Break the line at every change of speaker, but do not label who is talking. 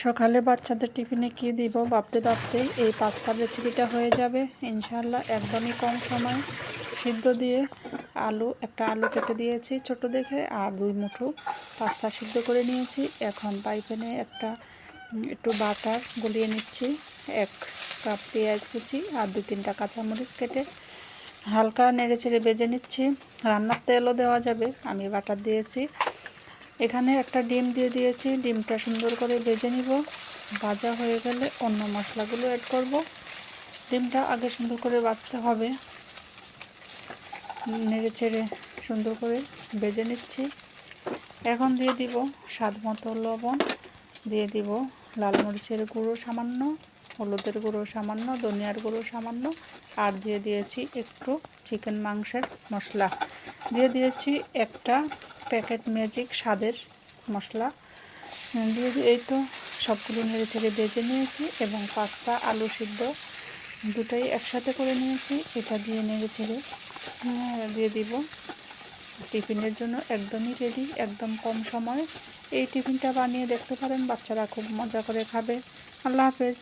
সকালে বাচ্চাদের টিফিনে কি দিব ভাবতে ভাবতেই এই পাস্তার রেসিপিটা হয়ে যাবে ইনশাআল্লাহ। একদমই কম সময় সিদ্ধ দিয়ে একটা আলু কেটে দিয়েছি ছোট দেখে, আর 2 মুঠো পাস্তা সিদ্ধ করে নিয়েছি। এখন পাইপ্যানে একটু বাটার গলিয়ে নিচ্ছি, 1 কাপ পেঁয়াজ কুচি আর 2-3টা কাঁচামরিচ কেটে হালকা নেড়ে চেড়ে ভেজে নিচ্ছি। রান্নার তেলও দেওয়া যাবে, আমি বাটার দিয়েছি। এখানে একটা ডিম দিয়ে দিয়েছি, ডিমটা সুন্দর করে ভেজে নিব। ভাজা হয়ে গেলে অন্য মশলাগুলো অ্যাড করব। ডিমটা আগে সুন্দর করে ভাজতে হবে, নেড়ে চেড়ে সুন্দর করে ভেজে নিচ্ছি। এখন দিয়ে দিব স্বাদ মতো লবণ, দিয়ে দিব লাল মরিচের গুঁড়ো সামান্য, হলুদের গুঁড়ো সামান্য, ধনিয়ার গুঁড়ো সামান্য, আর দিয়ে দিয়েছি একটু চিকেন মাংসের মশলা, দিয়ে দিয়েছি একটা প্যাকেট ম্যাজিক স্বাদের মশলা দিয়ে এই তো সবগুলো নেড়ে ছেড়ে ভেজে নিয়েছি এবং পাস্তা আলু সিদ্ধ দুটোই একসাথে করে নিয়েছি। এটা দিয়ে নেড়ে ছেড়ে দিয়ে দিব। টিফিনের জন্য একদমই রেডি, একদম কম সময়। এই টিফিনটা বানিয়ে দেখতে পারেন, বাচ্চারা খুব মজা করে খাবে। আল্লাহ হাফেজ।